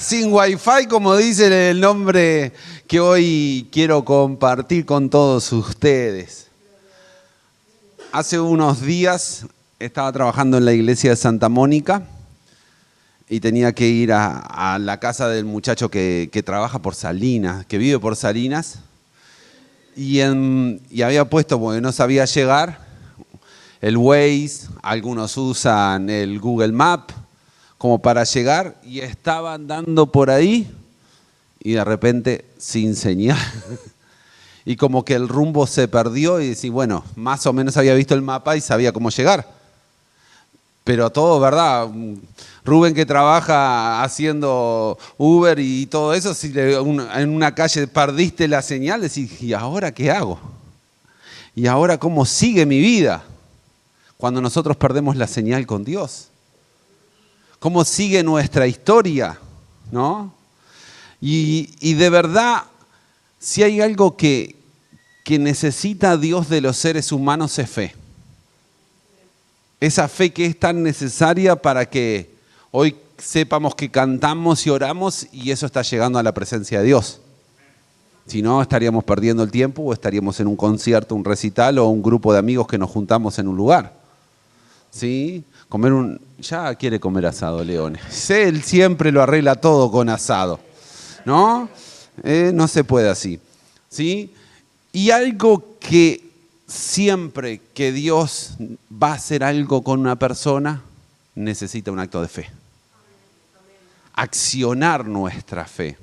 Sin wifi, como dice el nombre que hoy quiero compartir con todos ustedes. Hace unos días estaba trabajando en la iglesia de Santa Mónica y tenía que ir a la casa del muchacho que trabaja por Salinas, que vive por Salinas. Y había puesto, porque no sabía llegar, el Waze, algunos usan el Google Map como para llegar, y estaba andando por ahí y de repente sin señal. Y como que el rumbo se perdió y decía, bueno, más o menos había visto el mapa y sabía cómo llegar. Pero todo, ¿verdad? Rubén, que trabaja haciendo Uber y todo eso, si en una calle perdiste la señal, decís, ¿y ahora qué hago? ¿Y ahora cómo sigue mi vida? Cuando nosotros perdemos la señal con Dios. ¿Cómo sigue nuestra historia? ¿No? Y de verdad, si hay algo que necesita Dios de los seres humanos es fe. Esa fe que es tan necesaria para que hoy sepamos que cantamos y oramos y eso está llegando a la presencia de Dios. Si no, estaríamos perdiendo el tiempo o estaríamos en un concierto, un recital o un grupo de amigos que nos juntamos en un lugar. ¿Sí? Ya quiere comer asado, Leones. Él siempre lo arregla todo con asado. ¿No? No se puede así. ¿Sí? Y algo que siempre que Dios va a hacer algo con una persona, necesita un acto de fe. Accionar nuestra fe.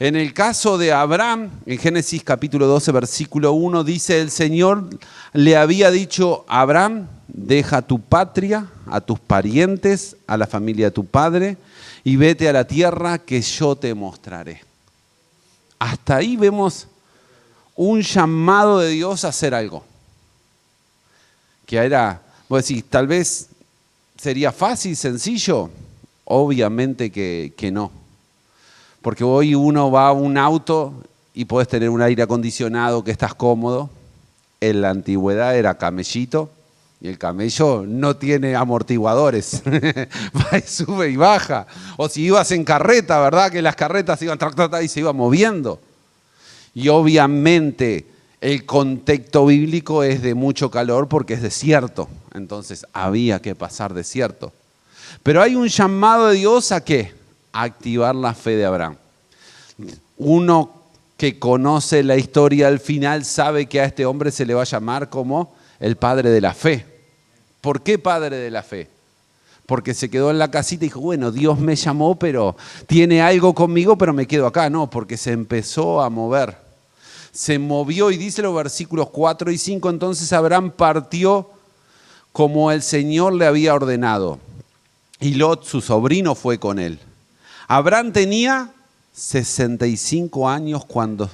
En el caso de Abraham, en Génesis capítulo 12, versículo 1, dice: el Señor le había dicho a Abraham, deja tu patria, a tus parientes, a la familia de tu padre, y vete a la tierra que yo te mostraré. Hasta ahí vemos un llamado de Dios a hacer algo. Que era, vos decís, tal vez sería fácil, sencillo. Obviamente que no. Porque hoy uno va a un auto y podés tener un aire acondicionado que estás cómodo. En la antigüedad era camellito y el camello no tiene amortiguadores. Va y sube y baja. O si ibas en carreta, ¿verdad? Que las carretas iban y se iban moviendo. Y obviamente el contexto bíblico es de mucho calor porque es desierto. Entonces había que pasar desierto. Pero hay un llamado de Dios ¿a qué? A activar la fe de Abraham. Uno que conoce la historia al final sabe que a este hombre se le va a llamar como el padre de la fe. ¿Por qué padre de la fe? Porque se quedó en la casita y dijo, bueno, Dios me llamó, pero tiene algo conmigo, pero me quedo acá. No, porque se empezó a mover. Se movió y dice los versículos 4 y 5, entonces Abraham partió como el Señor le había ordenado. Y Lot, su sobrino, fue con él. Abraham tenía 65 años cuando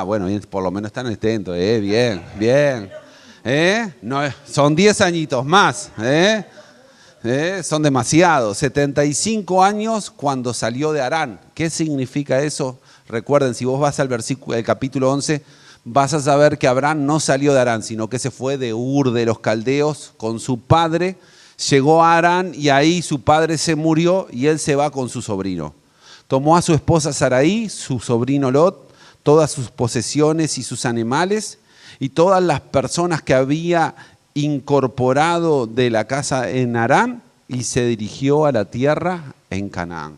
bueno, por lo menos están atentos, bien, bien. No, son 10 añitos más, son demasiados. 75 años cuando salió de Harán. ¿Qué significa eso? Recuerden, si vos vas al capítulo 11, vas a saber que Abraham no salió de Harán, sino que se fue de Ur de los Caldeos con su padre. Llegó a Harán y ahí su padre se murió y él se va con su sobrino. Tomó a su esposa Sarai, su sobrino Lot, todas sus posesiones y sus animales y todas las personas que había incorporado de la casa en Harán y se dirigió a la tierra en Canaán.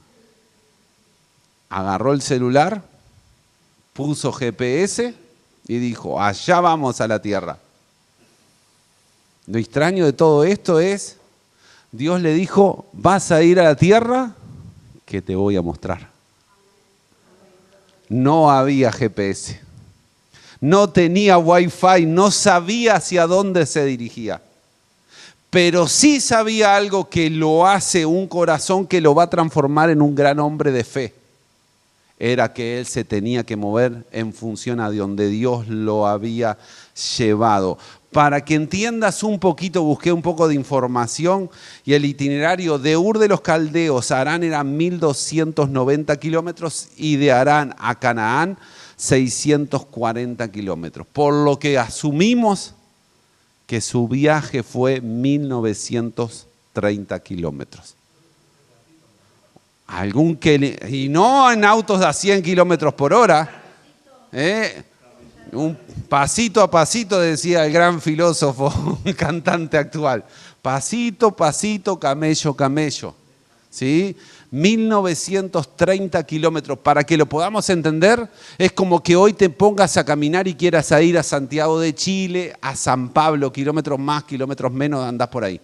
Agarró el celular, puso GPS y dijo, allá vamos a la tierra. Lo extraño de todo esto es, Dios le dijo, vas a ir a la tierra que te voy a mostrar. No había GPS, no tenía wifi, no sabía hacia dónde se dirigía. Pero sí sabía algo que lo hace un corazón que lo va a transformar en un gran hombre de fe. Era que él se tenía que mover en función a donde Dios lo había llevado. Para que entiendas un poquito, busqué un poco de información y el itinerario de Ur de los Caldeos a Harán eran 1290 kilómetros y de Harán a Canaán 640 kilómetros. Por lo que asumimos que su viaje fue 1930 kilómetros. Y no en autos a 100 kilómetros por hora. Un pasito a pasito, decía el gran filósofo, cantante actual. Pasito, pasito, camello, camello. ¿Sí? 1930 kilómetros. Para que lo podamos entender, es como que hoy te pongas a caminar y quieras ir a Santiago de Chile, a San Pablo, kilómetros más, kilómetros menos, andás por ahí.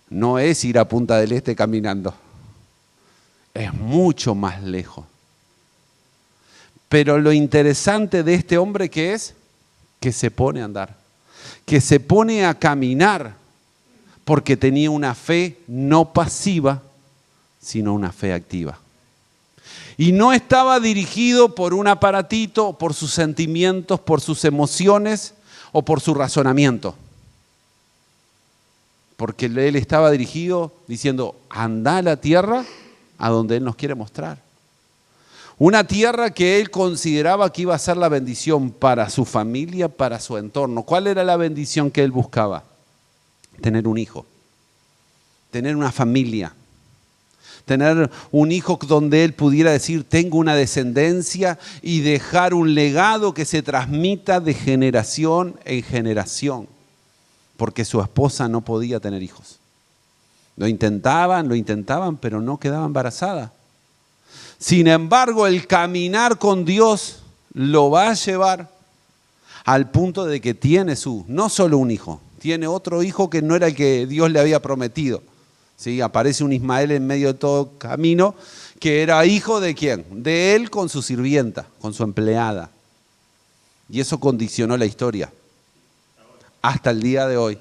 No es ir a Punta del Este caminando. Es mucho más lejos. Pero lo interesante de este hombre que es que se pone a andar, que se pone a caminar, porque tenía una fe no pasiva, sino una fe activa. Y no estaba dirigido por un aparatito, por sus sentimientos, por sus emociones o por su razonamiento. Porque él estaba dirigido diciendo, anda a la tierra a donde Él nos quiere mostrar. Una tierra que él consideraba que iba a ser la bendición para su familia, para su entorno. ¿Cuál era la bendición que él buscaba? Tener un hijo, tener una familia, tener un hijo donde él pudiera decir, tengo una descendencia y dejar un legado que se transmita de generación en generación. Porque su esposa no podía tener hijos. Lo intentaban, pero no quedaba embarazada. Sin embargo, el caminar con Dios lo va a llevar al punto de que tiene no solo un hijo, tiene otro hijo que no era el que Dios le había prometido. ¿Sí? Aparece un Ismael en medio de todo camino, que era hijo de ¿quién? De él con su sirvienta, con su empleada. Y eso condicionó la historia hasta el día de hoy.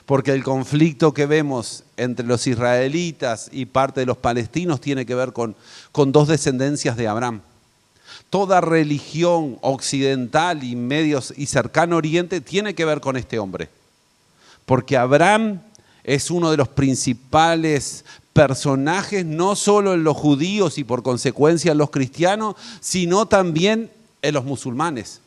Porque el conflicto que vemos entre los israelitas y parte de los palestinos tiene que ver con dos descendencias de Abraham. Toda religión occidental y cercano oriente tiene que ver con este hombre. Porque Abraham es uno de los principales personajes, no solo en los judíos y por consecuencia en los cristianos, sino también en los musulmanes.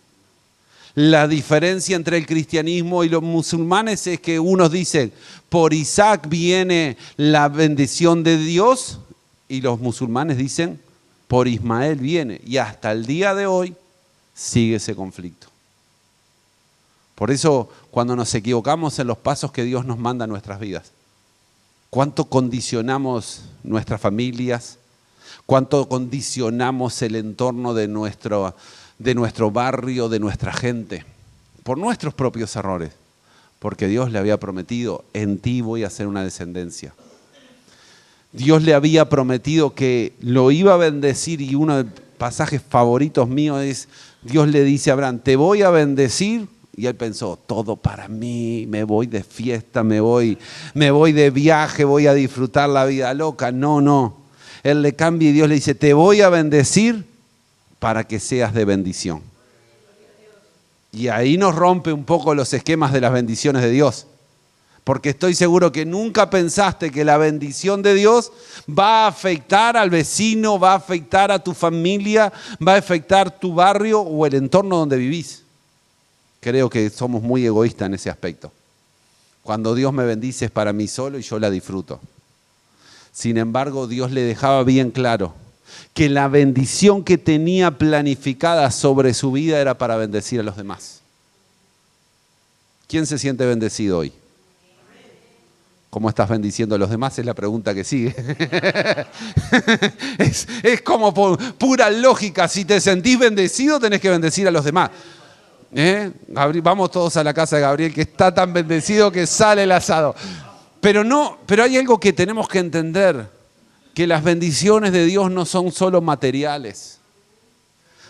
La diferencia entre el cristianismo y los musulmanes es que unos dicen, por Isaac viene la bendición de Dios, y los musulmanes dicen, por Ismael viene. Y hasta el día de hoy sigue ese conflicto. Por eso, cuando nos equivocamos en los pasos que Dios nos manda a nuestras vidas, cuánto condicionamos nuestras familias, cuánto condicionamos el entorno de nuestro barrio, de nuestra gente, por nuestros propios errores, porque Dios le había prometido, en ti voy a hacer una descendencia. Dios le había prometido que lo iba a bendecir, y uno de los pasajes favoritos míos es, Dios le dice a Abraham, te voy a bendecir, y él pensó, todo para mí, me voy de fiesta, me voy de viaje, voy a disfrutar la vida loca. No, él le cambia y Dios le dice, te voy a bendecir para que seas de bendición. Y ahí nos rompe un poco los esquemas de las bendiciones de Dios. Porque estoy seguro que nunca pensaste que la bendición de Dios va a afectar al vecino, va a afectar a tu familia, va a afectar tu barrio o el entorno donde vivís. Creo que somos muy egoístas en ese aspecto. Cuando Dios me bendice es para mí solo y yo la disfruto. Sin embargo, Dios le dejaba bien claro que la bendición que tenía planificada sobre su vida era para bendecir a los demás. ¿Quién se siente bendecido hoy? ¿Cómo estás bendiciendo a los demás? Es la pregunta que sigue. Es como pura lógica. Si te sentís bendecido, tenés que bendecir a los demás. Vamos todos a la casa de Gabriel, que está tan bendecido que sale el asado. Pero hay algo que tenemos que entender. Que las bendiciones de Dios no son solo materiales.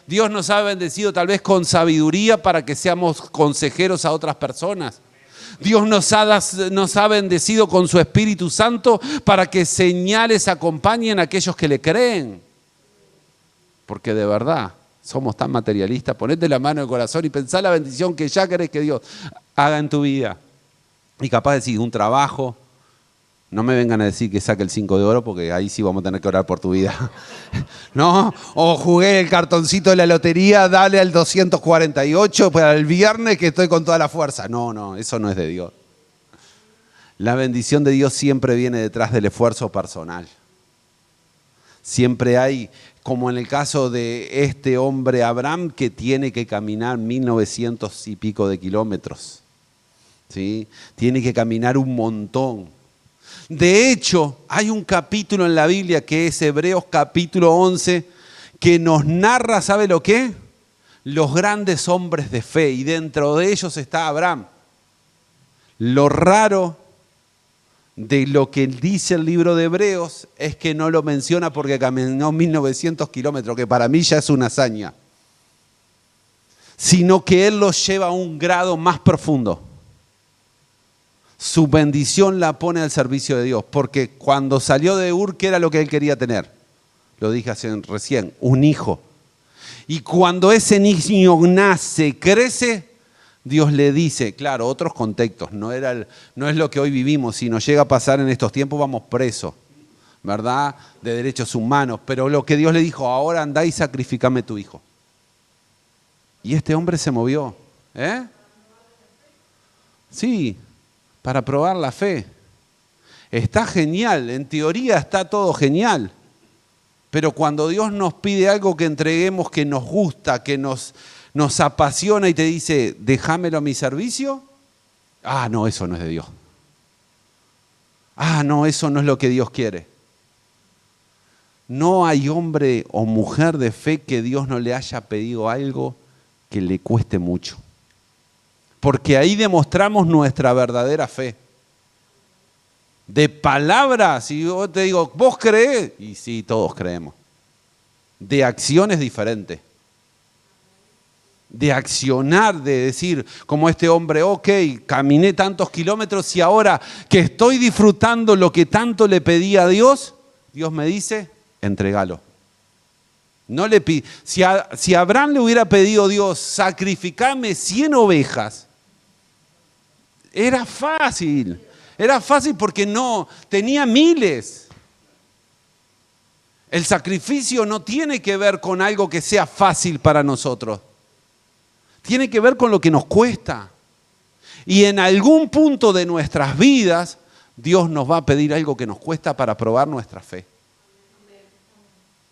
Dios nos ha bendecido tal vez con sabiduría para que seamos consejeros a otras personas. Dios nos ha bendecido con su Espíritu Santo para que señales acompañen a aquellos que le creen. Porque de verdad somos tan materialistas. Ponete la mano en el corazón y pensá la bendición que ya querés que Dios haga en tu vida. Y capaz de decir un trabajo. No me vengan a decir que saque el 5 de oro, porque ahí sí vamos a tener que orar por tu vida. ¿No? O jugué el cartoncito de la lotería, dale al 248 para el viernes que estoy con toda la fuerza. No, eso no es de Dios. La bendición de Dios siempre viene detrás del esfuerzo personal. Siempre hay, como en el caso de este hombre Abraham, que tiene que caminar 1900 y pico de kilómetros. ¿Sí? Tiene que caminar un montón. De hecho, hay un capítulo en la Biblia que es Hebreos capítulo 11, que nos narra, ¿sabe lo qué? Los grandes hombres de fe, y dentro de ellos está Abraham. Lo raro de lo que dice el libro de Hebreos es que no lo menciona porque caminó 1900 kilómetros, que para mí ya es una hazaña, sino que él lo lleva a un grado más profundo. Su bendición la pone al servicio de Dios, porque cuando salió de Ur, ¿qué era lo que él quería tener? Lo dije recién, un hijo. Y cuando ese niño nace, crece, Dios le dice, claro, otros contextos, no es lo que hoy vivimos. Si nos llega a pasar en estos tiempos, vamos presos, ¿verdad? De derechos humanos. Pero lo que Dios le dijo, ahora andá y sacrificame tu hijo. Y este hombre se movió. Sí, para probar la fe. Está genial, en teoría está todo genial. Pero cuando Dios nos pide algo que entreguemos, que nos gusta, que nos apasiona y te dice, déjamelo a mi servicio, no, eso no es de Dios. No, eso no es lo que Dios quiere. No hay hombre o mujer de fe que Dios no le haya pedido algo que le cueste mucho. Porque ahí demostramos nuestra verdadera fe. De palabras, si yo te digo, ¿vos creés? Y sí, todos creemos. De acciones diferentes. De accionar, de decir, como este hombre, ok, caminé tantos kilómetros y ahora que estoy disfrutando lo que tanto le pedí a Dios, Dios me dice, entregalo. No le si Abraham le hubiera pedido a Dios, sacrificame 100 ovejas, era fácil. Era fácil porque no, tenía miles. El sacrificio no tiene que ver con algo que sea fácil para nosotros. Tiene que ver con lo que nos cuesta. Y en algún punto de nuestras vidas, Dios nos va a pedir algo que nos cuesta para probar nuestra fe.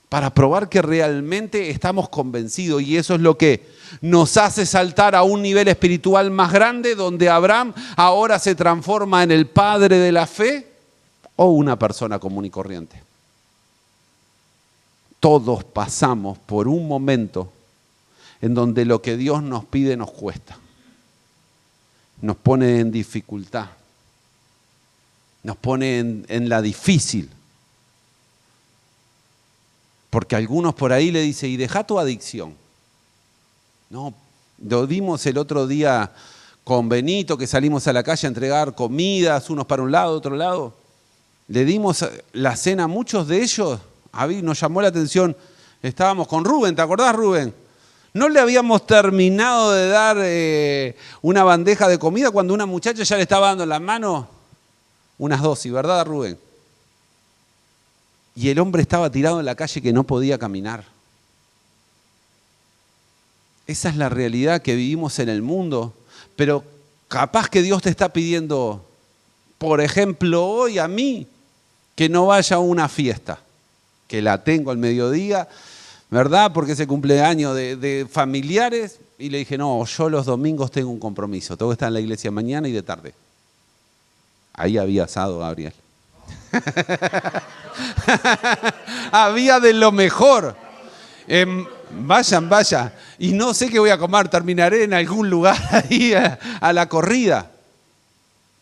Para probar que realmente estamos convencidos, y eso es lo que nos hace saltar a un nivel espiritual más grande, donde Abraham ahora se transforma en el padre de la fe o una persona común y corriente. Todos pasamos por un momento en donde lo que Dios nos pide nos cuesta, nos pone en dificultad, nos pone en la difícil. Porque algunos por ahí le dicen, y deja tu adicción. No, lo vimos el otro día con Benito, que salimos a la calle a entregar comidas, unos para un lado, otro lado. Le dimos la cena a muchos de ellos. Nos llamó la atención, estábamos con Rubén, ¿te acordás, Rubén? No le habíamos terminado de dar una bandeja de comida cuando una muchacha ya le estaba dando en las manos unas dosis, ¿verdad, Rubén? Y el hombre estaba tirado en la calle que no podía caminar. Esa es la realidad que vivimos en el mundo. Pero capaz que Dios te está pidiendo, por ejemplo, hoy a mí, que no vaya a una fiesta, que la tengo al mediodía, ¿verdad? Porque es el cumpleaños de familiares. Y le dije, no, yo los domingos tengo un compromiso. Tengo que estar en la iglesia mañana y de tarde. Ahí había asado, Gabriel. Había de lo mejor. Vayan. Y no sé qué voy a comer, terminaré en algún lugar ahí a la corrida.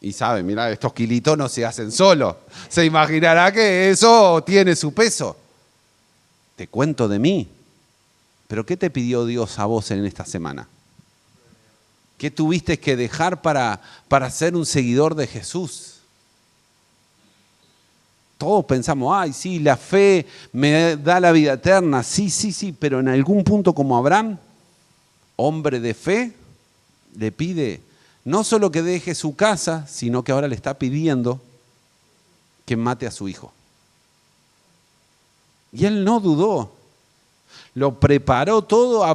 Y saben, mirá, estos kilitos no se hacen solos. Se imaginará que eso tiene su peso. Te cuento de mí. ¿Pero qué te pidió Dios a vos en esta semana? ¿Qué tuviste que dejar para ser un seguidor de Jesús? Todos pensamos, ay, sí, la fe me da la vida eterna. Sí, pero en algún punto como Abraham, hombre de fe, le pide no solo que deje su casa, sino que ahora le está pidiendo que mate a su hijo. Y él no dudó. Lo preparó todo,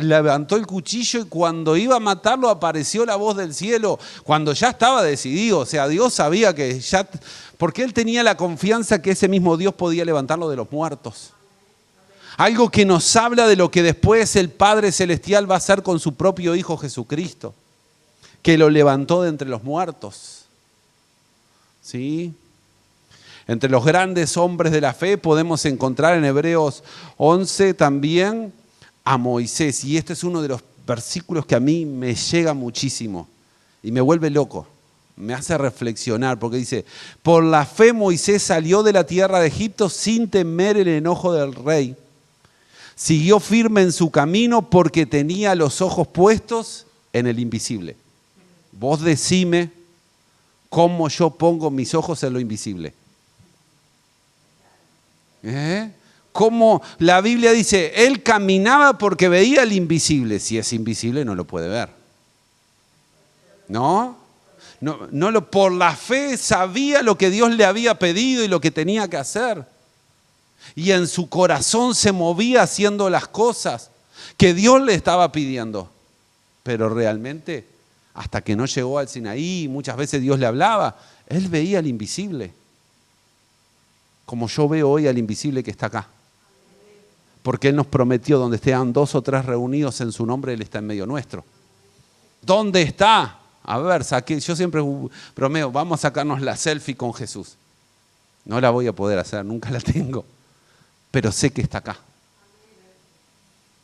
levantó el cuchillo y cuando iba a matarlo apareció la voz del cielo, cuando ya estaba decidido. O sea, Dios sabía que ya, porque él tenía la confianza que ese mismo Dios podía levantarlo de los muertos. Algo que nos habla de lo que después el Padre Celestial va a hacer con su propio Hijo Jesucristo, que lo levantó de entre los muertos. ¿Sí? Entre los grandes hombres de la fe podemos encontrar en Hebreos 11 también a Moisés. Y este es uno de los versículos que a mí me llega muchísimo y me vuelve loco, me hace reflexionar, porque dice: por la fe Moisés salió de la tierra de Egipto sin temer el enojo del rey. Siguió firme en su camino porque tenía los ojos puestos en el invisible. Vos decime cómo yo pongo mis ojos en lo invisible. Como la Biblia dice, él caminaba porque veía el invisible. Si es invisible no lo puede ver. ¿No? Por la fe sabía lo que Dios le había pedido y lo que tenía que hacer. Y en su corazón se movía haciendo las cosas que Dios le estaba pidiendo. Pero realmente, hasta que no llegó al Sinaí, muchas veces Dios le hablaba, él veía el invisible. Como yo veo hoy al invisible que está acá. Porque Él nos prometió, donde estén 2 o 3 reunidos en su nombre, Él está en medio nuestro. ¿Dónde está? A ver, yo siempre bromeo, vamos a sacarnos la selfie con Jesús. No la voy a poder hacer, nunca la tengo. Pero sé que está acá.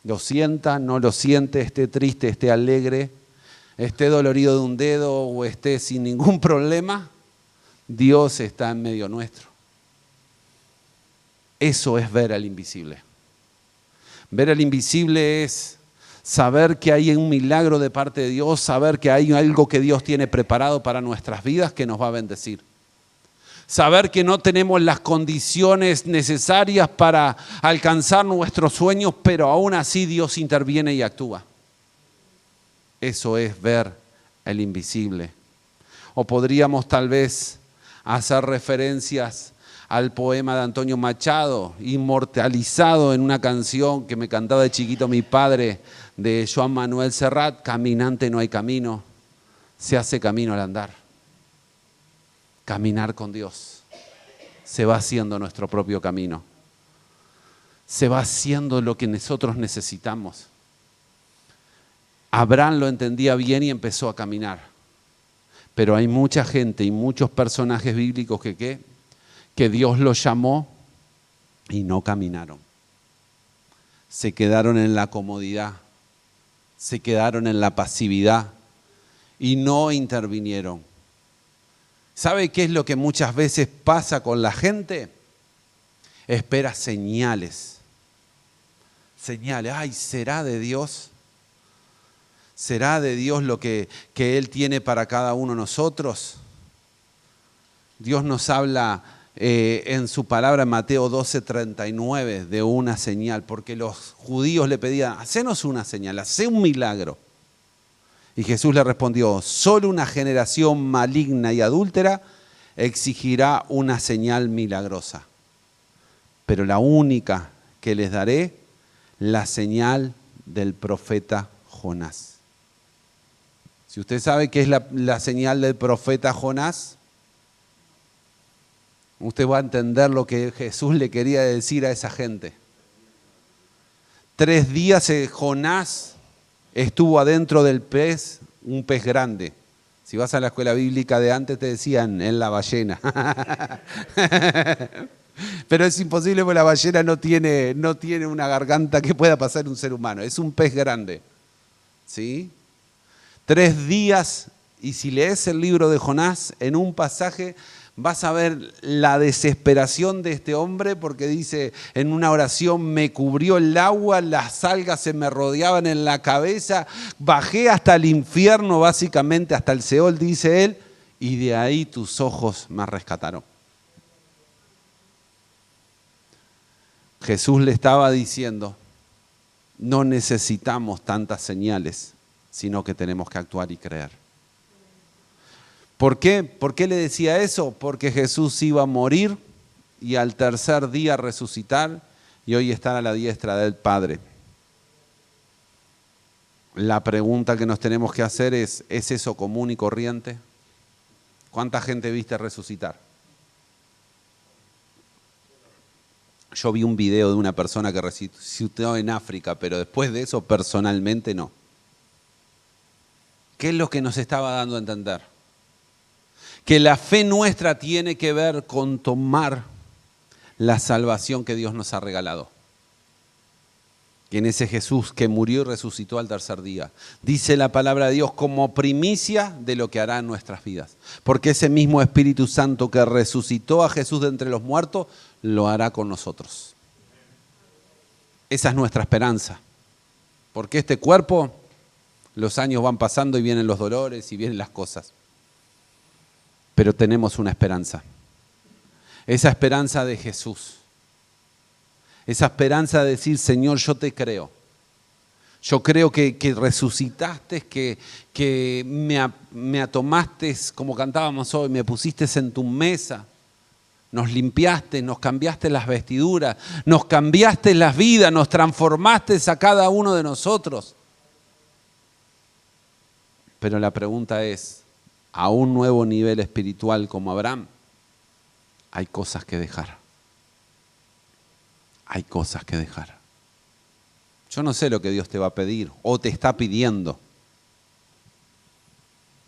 Lo sienta, no lo siente, esté triste, esté alegre, esté dolorido de un dedo o esté sin ningún problema, Dios está en medio nuestro. Eso es ver al invisible. Ver al invisible es saber que hay un milagro de parte de Dios, saber que hay algo que Dios tiene preparado para nuestras vidas que nos va a bendecir. Saber que no tenemos las condiciones necesarias para alcanzar nuestros sueños, pero aún así Dios interviene y actúa. Eso es ver el invisible. O podríamos tal vez hacer referencias al poema de Antonio Machado, inmortalizado en una canción que me cantaba de chiquito mi padre, de Joan Manuel Serrat: caminante no hay camino, se hace camino al andar. Caminar con Dios, se va haciendo nuestro propio camino, se va haciendo lo que nosotros necesitamos. Abraham lo entendía bien y empezó a caminar, pero hay mucha gente y muchos personajes bíblicos que Dios los llamó y no caminaron. Se quedaron en la comodidad, se quedaron en la pasividad y no intervinieron. ¿Sabe qué es lo que muchas veces pasa con la gente? Espera señales. Señales. Ay, ¿será de Dios? ¿Será de Dios lo que Él tiene para cada uno de nosotros? Dios nos habla en su palabra en Mateo 12:39 de una señal, porque los judíos le pedían: hacenos una señal, hacé un milagro. Y Jesús le respondió: solo una generación maligna y adúltera exigirá una señal milagrosa, pero la única que les daré, la señal del profeta Jonás. Si usted sabe qué es la señal del profeta Jonás, usted va a entender lo que Jesús le quería decir a esa gente. 3 días Jonás estuvo adentro del pez, un pez grande. Si vas a la escuela bíblica de antes te decían en la ballena. Pero es imposible porque la ballena no tiene una garganta que pueda pasar un ser humano. Es un pez grande. ¿Sí? 3 días, y si lees el libro de Jonás, en un pasaje vas a ver la desesperación de este hombre, porque dice en una oración: me cubrió el agua, las algas se me rodeaban en la cabeza, bajé hasta el infierno, básicamente hasta el Seol, dice él, y de ahí tus ojos me rescataron. Jesús le estaba diciendo: no necesitamos tantas señales, sino que tenemos que actuar y creer. ¿Por qué? ¿Por qué le decía eso? Porque Jesús iba a morir y al tercer día resucitar y hoy estar a la diestra del Padre. La pregunta que nos tenemos que hacer ¿es eso común y corriente? ¿Cuánta gente viste resucitar? Yo vi un video de una persona que resucitó en África, pero después de eso personalmente no. ¿Qué es lo que nos estaba dando a entender? Que la fe nuestra tiene que ver con tomar la salvación que Dios nos ha regalado. Y en ese Jesús que murió y resucitó al tercer día. Dice la palabra de Dios como primicia de lo que hará en nuestras vidas. Porque ese mismo Espíritu Santo que resucitó a Jesús de entre los muertos, lo hará con nosotros. Esa es nuestra esperanza. Porque este cuerpo, los años van pasando y vienen los dolores y vienen las cosas. Pero tenemos una esperanza. Esa esperanza de Jesús. Esa esperanza de decir, Señor, yo te creo. Yo creo que resucitaste, que me tomaste, como cantábamos hoy, me pusiste en tu mesa. Nos limpiaste, nos cambiaste las vestiduras, nos cambiaste las vidas, nos transformaste a cada uno de nosotros. Pero la pregunta es, a un nuevo nivel espiritual como Abraham, hay cosas que dejar. Hay cosas que dejar. Yo no sé lo que Dios te va a pedir o te está pidiendo,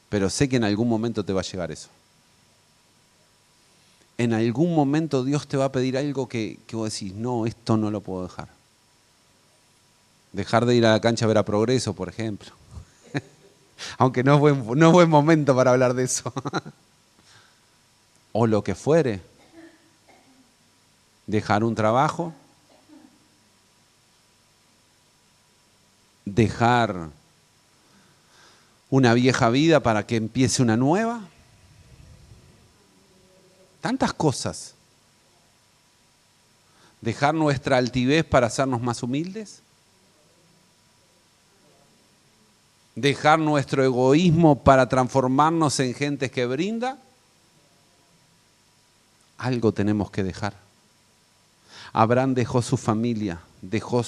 pero sé que en algún momento te va a llegar eso. En algún momento Dios te va a pedir algo que vos decís, no, esto no lo puedo dejar. Dejar de ir a la cancha a ver a Progreso, por ejemplo. Aunque no es buen momento para hablar de eso. O lo que fuere. Dejar un trabajo. Dejar una vieja vida para que empiece una nueva. Tantas cosas. Dejar nuestra altivez para hacernos más humildes. Dejar nuestro egoísmo para transformarnos en gentes que brinda. Algo tenemos que dejar. Abraham dejó su familia, dejó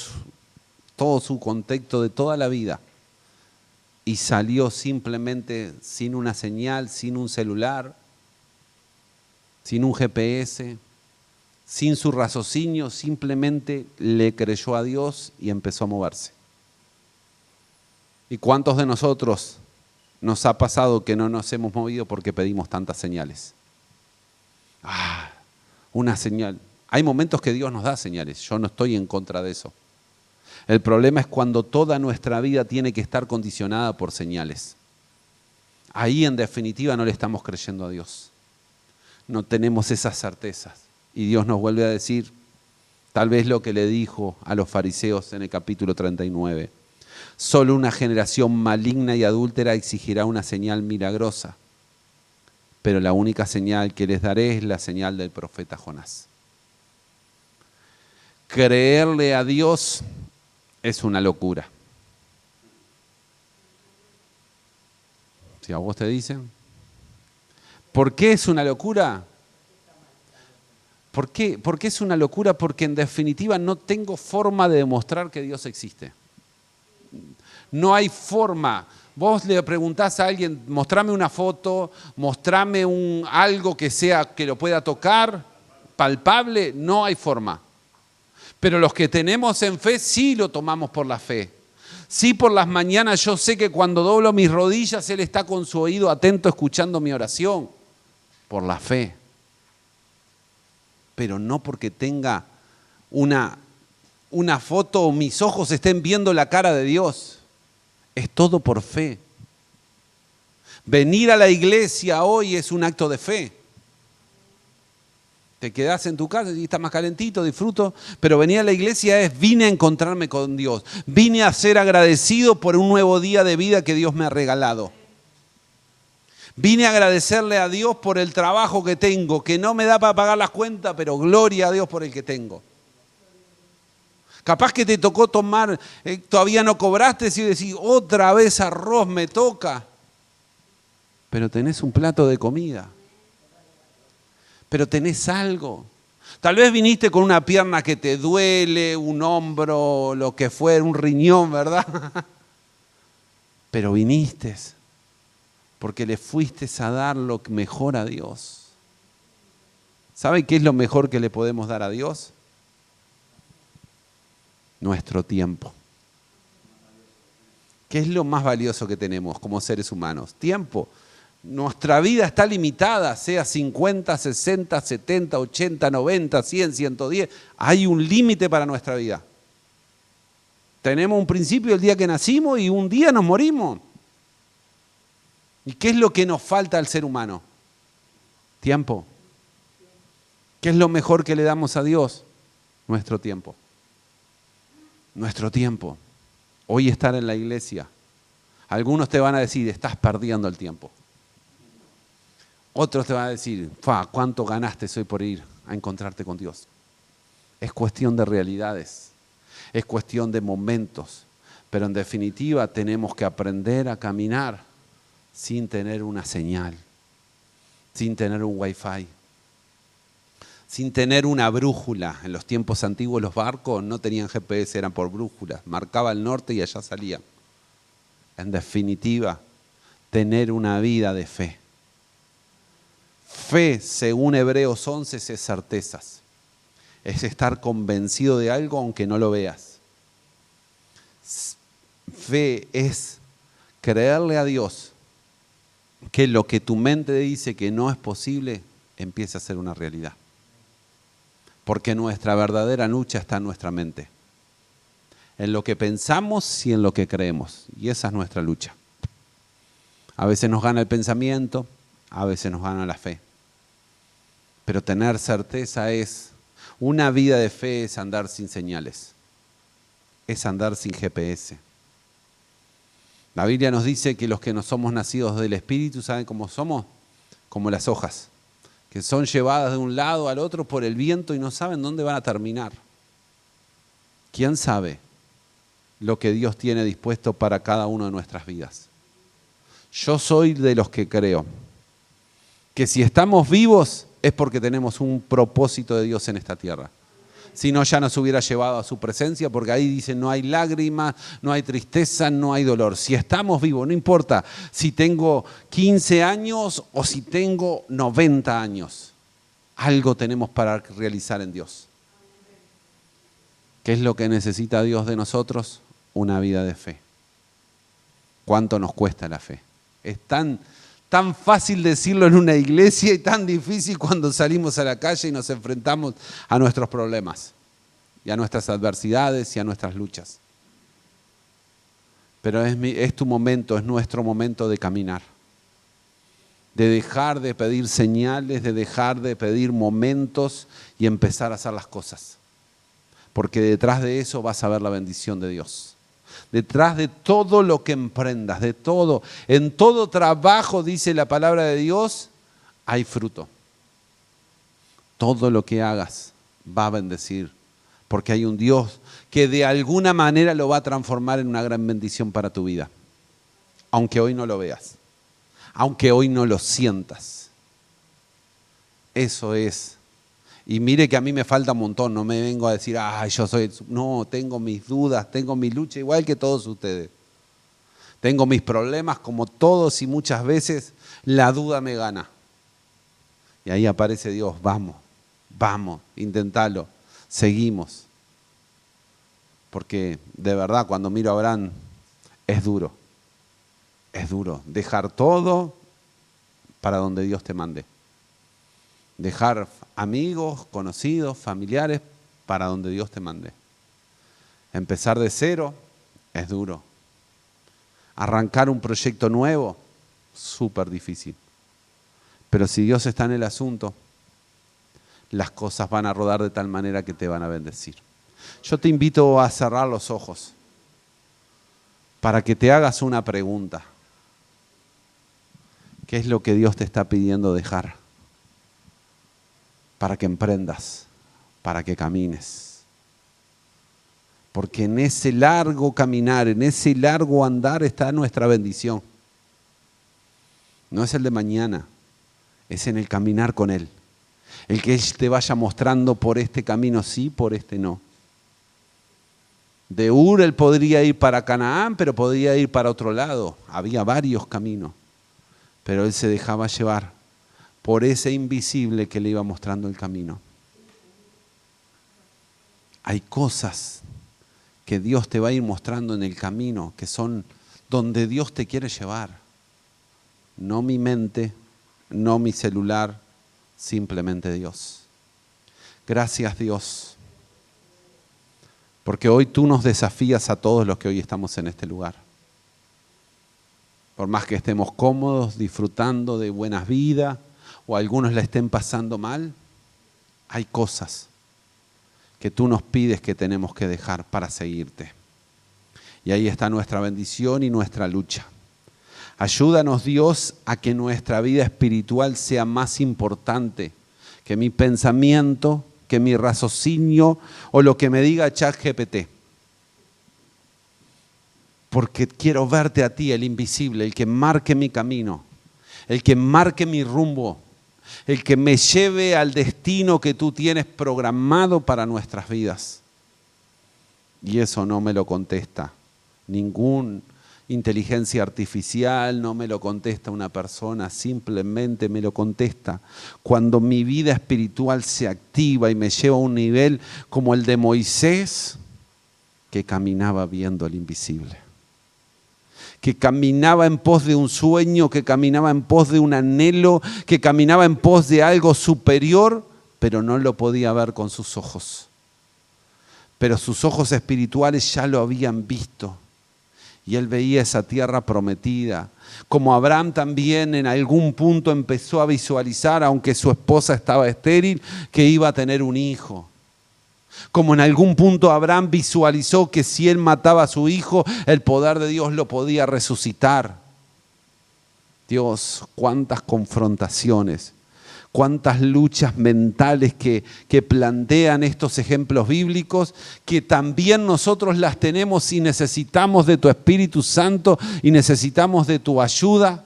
todo su contexto de toda la vida y salió simplemente sin una señal, sin un celular, sin un GPS, sin su raciocinio, simplemente le creyó a Dios y empezó a moverse. ¿Y cuántos de nosotros nos ha pasado que no nos hemos movido porque pedimos tantas señales? Una señal. Hay momentos que Dios nos da señales, yo no estoy en contra de eso. El problema es cuando toda nuestra vida tiene que estar condicionada por señales. Ahí en definitiva no le estamos creyendo a Dios. No tenemos esas certezas. Y Dios nos vuelve a decir, tal vez lo que le dijo a los fariseos en el capítulo 39. Solo una generación maligna y adúltera exigirá una señal milagrosa. Pero la única señal que les daré es la señal del profeta Jonás. Creerle a Dios es una locura. Si a vos te dicen, ¿por qué es una locura? ¿Por qué es una locura? Porque en definitiva no tengo forma de demostrar que Dios existe. No hay forma. Vos le preguntás a alguien, mostrame una foto, mostrame algo que lo pueda tocar, palpable, no hay forma. Pero los que tenemos en fe, sí lo tomamos por la fe. Sí, por las mañanas yo sé que cuando doblo mis rodillas, Él está con su oído atento escuchando mi oración. Por la fe. Pero no porque tenga una foto o mis ojos estén viendo la cara de Dios. Es todo por fe. Venir a la iglesia hoy es un acto de fe. Te quedás en tu casa y está más calentito, disfruto, pero venir a la iglesia es vine a encontrarme con Dios, vine a ser agradecido por un nuevo día de vida que Dios me ha regalado. Vine a agradecerle a Dios por el trabajo que tengo, que no me da para pagar las cuentas, pero gloria a Dios por el que tengo. Capaz que te tocó tomar, todavía no cobraste y decís, otra vez arroz me toca, pero tenés un plato de comida. Pero tenés algo. Tal vez viniste con una pierna que te duele, un hombro, lo que fuera, un riñón, ¿verdad? Pero viniste porque le fuiste a dar lo mejor a Dios. ¿Sabe qué es lo mejor que le podemos dar a Dios? Nuestro tiempo. ¿Qué es lo más valioso que tenemos como seres humanos? Tiempo. Nuestra vida está limitada, sea 50, 60, 70, 80, 90, 100, 110. Hay un límite para nuestra vida. Tenemos un principio el día que nacimos y un día nos morimos. ¿Y qué es lo que nos falta al ser humano? Tiempo. ¿Qué es lo mejor que le damos a Dios? Nuestro tiempo. Nuestro tiempo. Hoy estar en la iglesia. Algunos te van a decir, estás perdiendo el tiempo. Otros te van a decir, ¿cuánto ganaste hoy por ir a encontrarte con Dios? Es cuestión de realidades, es cuestión de momentos, pero en definitiva tenemos que aprender a caminar sin tener una señal, sin tener un wifi, sin tener una brújula. En los tiempos antiguos los barcos no tenían GPS, eran por brújulas, marcaba el norte y allá salía. En definitiva, tener una vida de fe. Fe, según Hebreos 11, es certezas. Es estar convencido de algo aunque no lo veas. Fe es creerle a Dios que lo que tu mente dice que no es posible, empiece a ser una realidad. Porque nuestra verdadera lucha está en nuestra mente. En lo que pensamos y en lo que creemos. Y esa es nuestra lucha. A veces nos gana el pensamiento, a veces nos gana la fe. Pero tener certeza es, una vida de fe es andar sin señales. Es andar sin GPS. La Biblia nos dice que los que no somos nacidos del Espíritu, ¿saben cómo somos? Como las hojas, que son llevadas de un lado al otro por el viento y no saben dónde van a terminar. ¿Quién sabe lo que Dios tiene dispuesto para cada uno de nuestras vidas? Yo soy de los que creo que si estamos vivos es porque tenemos un propósito de Dios en esta tierra. Si no, ya nos hubiera llevado a su presencia, porque ahí dice no hay lágrimas, no hay tristeza, no hay dolor. Si estamos vivos, no importa si tengo 15 años o si tengo 90 años, algo tenemos para realizar en Dios. ¿Qué es lo que necesita Dios de nosotros? Una vida de fe. ¿Cuánto nos cuesta la fe? Es tan fácil decirlo en una iglesia y tan difícil cuando salimos a la calle y nos enfrentamos a nuestros problemas y a nuestras adversidades y a nuestras luchas. Pero es tu momento, es nuestro momento de caminar, de dejar de pedir señales, de dejar de pedir momentos y empezar a hacer las cosas. Porque detrás de eso vas a ver la bendición de Dios. Detrás de todo lo que emprendas, de todo, en todo trabajo, dice la palabra de Dios, hay fruto. Todo lo que hagas va a bendecir, porque hay un Dios que de alguna manera lo va a transformar en una gran bendición para tu vida. Aunque hoy no lo veas, aunque hoy no lo sientas. Eso es. Y mire que a mí me falta un montón, no me vengo a decir, yo soy... No, tengo mis dudas, tengo mi lucha, igual que todos ustedes. Tengo mis problemas como todos y muchas veces la duda me gana. Y ahí aparece Dios, vamos, intentalo, seguimos. Porque de verdad cuando miro a Abraham es duro dejar todo para donde Dios te mande. Dejar amigos, conocidos, familiares, para donde Dios te mande. Empezar de cero es duro. Arrancar un proyecto nuevo, súper difícil. Pero si Dios está en el asunto, las cosas van a rodar de tal manera que te van a bendecir. Yo te invito a cerrar los ojos para que te hagas una pregunta. ¿Qué es lo que Dios te está pidiendo dejar? Para que emprendas, para que camines. Porque en ese largo caminar, en ese largo andar está nuestra bendición. No es el de mañana, es en el caminar con Él. El que Él te vaya mostrando por este camino sí, por este no. De Ur Él podría ir para Canaán, pero podría ir para otro lado. Había varios caminos. Pero Él se dejaba llevar por ese invisible que le iba mostrando el camino. Hay cosas que Dios te va a ir mostrando en el camino, que son donde Dios te quiere llevar. No mi mente, no mi celular, simplemente Dios. Gracias, Dios, porque hoy tú nos desafías a todos los que hoy estamos en este lugar. Por más que estemos cómodos, disfrutando de buenas vidas, o algunos la estén pasando mal, hay cosas que tú nos pides que tenemos que dejar para seguirte. Y ahí está nuestra bendición y nuestra lucha. Ayúdanos, Dios, a que nuestra vida espiritual sea más importante que mi pensamiento, que mi raciocinio o lo que me diga ChatGPT. Porque quiero verte a ti, el invisible, el que marque mi camino, el que marque mi rumbo, el que me lleve al destino que tú tienes programado para nuestras vidas. Y eso no me lo contesta ninguna inteligencia artificial, no me lo contesta una persona, simplemente me lo contesta cuando mi vida espiritual se activa y me lleva a un nivel como el de Moisés, que caminaba viendo el invisible, que caminaba en pos de un sueño, que caminaba en pos de un anhelo, que caminaba en pos de algo superior, pero no lo podía ver con sus ojos. Pero sus ojos espirituales ya lo habían visto. Y él veía esa tierra prometida. Como Abraham también en algún punto empezó a visualizar, aunque su esposa estaba estéril, que iba a tener un hijo. Como en algún punto Abraham visualizó que si él mataba a su hijo, el poder de Dios lo podía resucitar. Dios, cuántas confrontaciones, cuántas luchas mentales que plantean estos ejemplos bíblicos, que también nosotros las tenemos y necesitamos de tu Espíritu Santo y necesitamos de tu ayuda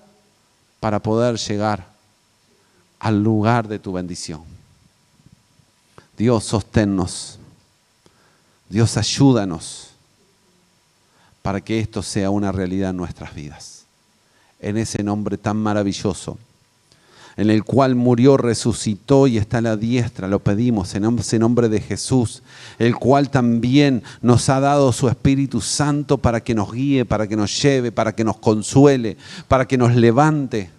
para poder llegar al lugar de tu bendición. Dios, sosténnos. Dios, ayúdanos para que esto sea una realidad en nuestras vidas. En ese nombre tan maravilloso, en el cual murió, resucitó y está a la diestra, lo pedimos en ese nombre de Jesús, el cual también nos ha dado su Espíritu Santo para que nos guíe, para que nos lleve, para que nos consuele, para que nos levante.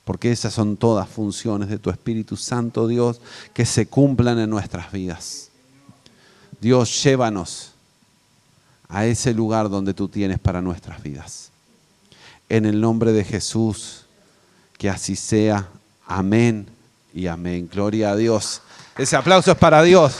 Porque esas son todas funciones de tu Espíritu Santo, Dios, que se cumplan en nuestras vidas. Dios, llévanos a ese lugar donde tú tienes para nuestras vidas. En el nombre de Jesús, que así sea. Amén y amén. Gloria a Dios. Ese aplauso es para Dios.